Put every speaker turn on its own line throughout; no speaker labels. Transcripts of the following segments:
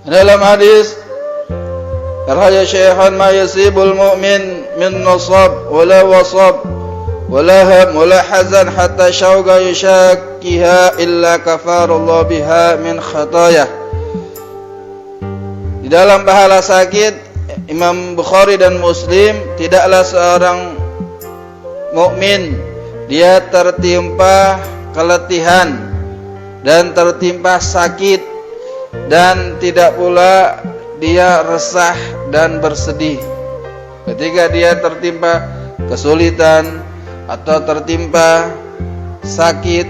Dalam hadis, "Arhaya syaihan ma yasibul mu'min min nasab wala wasab wala ham wala hazan hatta syauqa yushakiha illa kafarallahu biha min khatayah." Di dalam pahala sakit, Imam Bukhari dan Muslim, tidaklah seorang mukmin dia tertimpa keletihan dan tertimpa sakit, dan tidak pula dia resah dan bersedih ketika dia tertimpa kesulitan atau tertimpa sakit,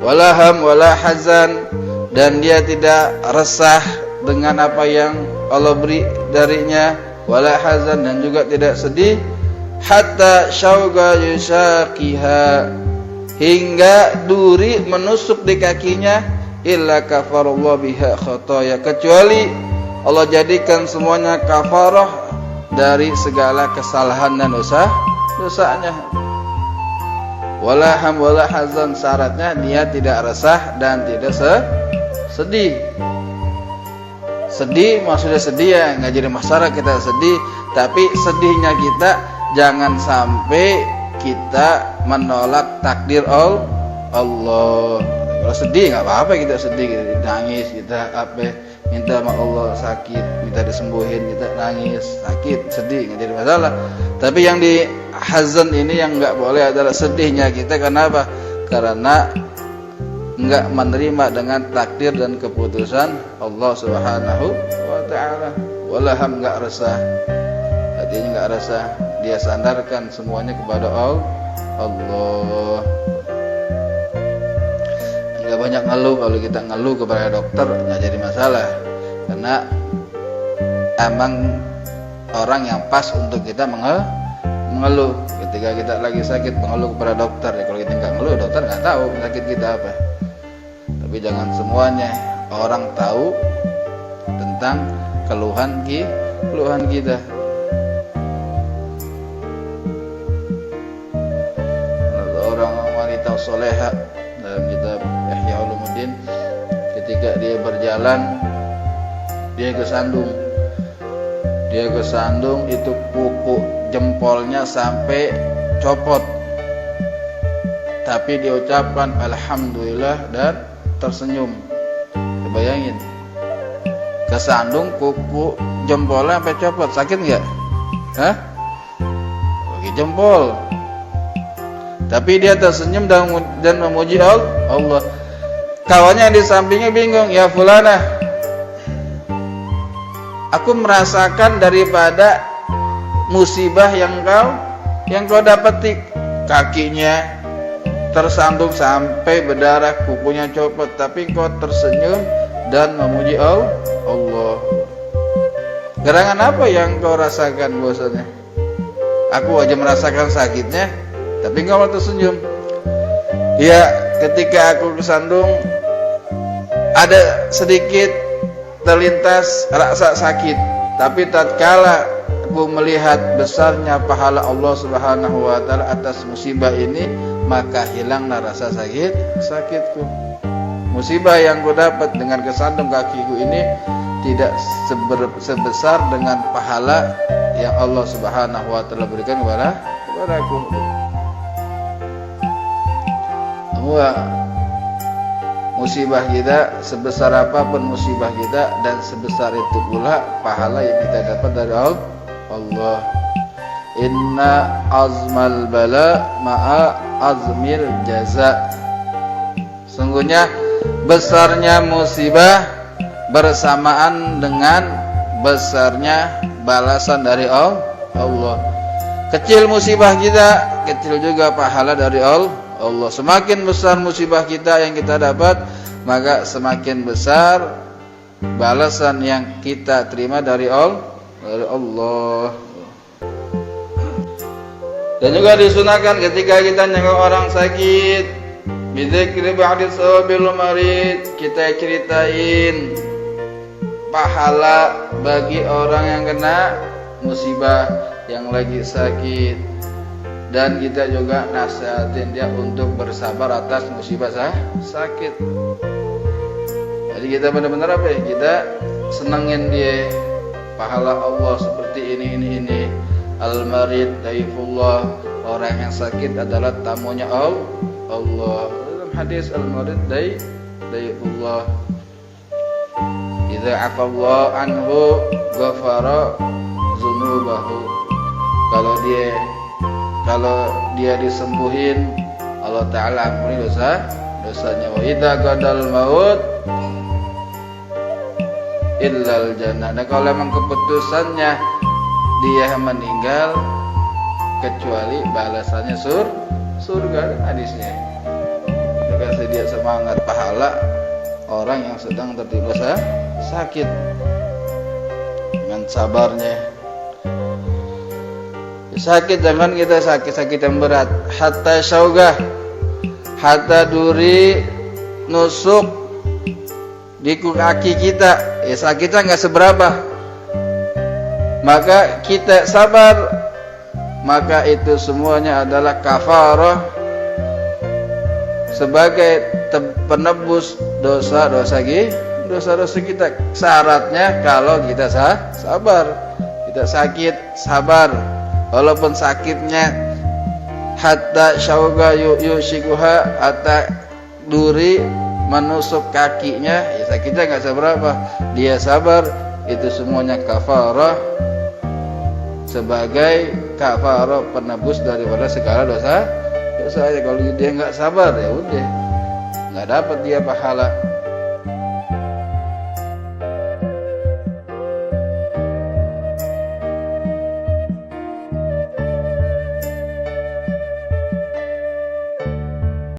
wala ham wala hazan, dan dia tidak resah dengan apa yang Allah beri darinya, wala hazan, dan juga tidak sedih, hatta syauqa yushaqiha, hingga duri menusuk di kakinya, illa kafarallahu biha khataya, kecuali Allah jadikan semuanya kafarah dari segala kesalahan dan dosanya. Wala ham wala hazan, syaratnya dia tidak resah dan tidak sedih. Sedih maksudnya sedih ya, nggak jadi masalah kita sedih, tapi sedihnya kita jangan sampai kita menolak takdir Allah. Kalau sedih nggak apa-apa, kita sedih, kita nangis, kita minta sama Allah, sakit minta disembuhin, kita nangis sakit sedih, nggak jadi masalah. Tapi yang di hazan ini yang nggak boleh adalah sedihnya kita. Kenapa? Karena nggak menerima dengan takdir dan keputusan Allah Subhanahu wa ta'ala. Walaham, nggak resah, hatinya nggak resah, dia sandarkan semuanya kepada Allah. Nggak banyak ngeluh. Kalau kita ngeluh kepada dokter nggak jadi masalah, karena emang orang yang pas untuk kita mengeluh. Ketika kita lagi sakit mengeluh kepada dokter, ya kalau kita nggak ngeluh, dokter nggak tahu sakit kita apa. Tapi jangan semuanya orang tahu tentang keluhan kita. Seorang wanita soleha dalam kitab Ihya Ulumuddin, ketika dia berjalan, dia kesandung, itu kuku jempolnya sampai copot, tapi dia ucapkan alhamdulillah dan tersenyum. Bayangin, kesandung kuku jempolnya sampai copot, sakit nggak? Bagi jempol, tapi dia tersenyum dan memuji Allah. Kawannya di sampingnya bingung, ya fulana, aku merasakan daripada musibah yang kau dapetik. Kakinya tersandung sampai berdarah, kukunya copot, tapi kau tersenyum dan memuji Allah. Gerangan apa yang kau rasakan bosannya? Aku aja merasakan sakitnya, tapi kau tersenyum. Ya, ketika aku kesandung, ada sedikit terlintas rasa sakit, tapi tatkala aku melihat besarnya pahala Allah Subhanahu wa ta'ala atas musibah ini, maka hilanglah rasa sakitku. Musibah yang ku dapat dengan kesandung kakiku ini tidak sebesar dengan pahala yang Allah Subhanahu wa ta'ala berikan kepadaku. Semua musibah kita, sebesar apapun musibah kita, dan sebesar itu pula pahala yang kita dapat dari Allah. Inna azmal bala ma'a azmil jaza. Sungguhnya besarnya musibah bersamaan dengan besarnya balasan dari Allah. Kecil musibah kita, kecil juga pahala dari Allah. Semakin besar musibah kita yang kita dapat, maka semakin besar balasan yang kita terima dari Allah. Dan juga disunahkan ketika kita nengok orang sakit, bidzikri ba'di sawabil marid, kita ceritain pahala bagi orang yang kena musibah, yang lagi sakit, dan kita juga nasihatin dia untuk bersabar atas musibah sakit. Jadi kita benar-benar kita senengin dia pahala Allah seperti ini. Al-marid daifullah, orang yang sakit adalah tamunya Allah. Dalam hadis al-marid daifullah. Idza afallahu anhu ghafara dzunubahu. Kalau dia disembuhin, Allah Ta'ala ampuni dosanya. Wa idza qadal maut illal jannah. Dan kalau memang keputusannya dia meninggal, kecuali balasannya surga. Hadisnya kasih dia semangat pahala orang yang sedang tertimpa sakit dengan sabarnya. Sakit, jangan kita sakit yang berat. Hatta syaugah, hatta duri nusuk di kaki kita, ya sakitnya nggak seberapa, maka kita sabar, maka itu semuanya adalah kafarah sebagai penebus dosa-dosa kita. Syaratnya kalau kita sabar, kita sakit sabar, walaupun sakitnya hatta syauga yushikuha, hatta duri menusuk kakinya, ya sakitnya nggak seberapa, dia sabar, itu semuanya kafarah sebagai kafarah penebus daripada segala dosa. Kalau dia nggak sabar, ya udah nggak dapat dia pahala.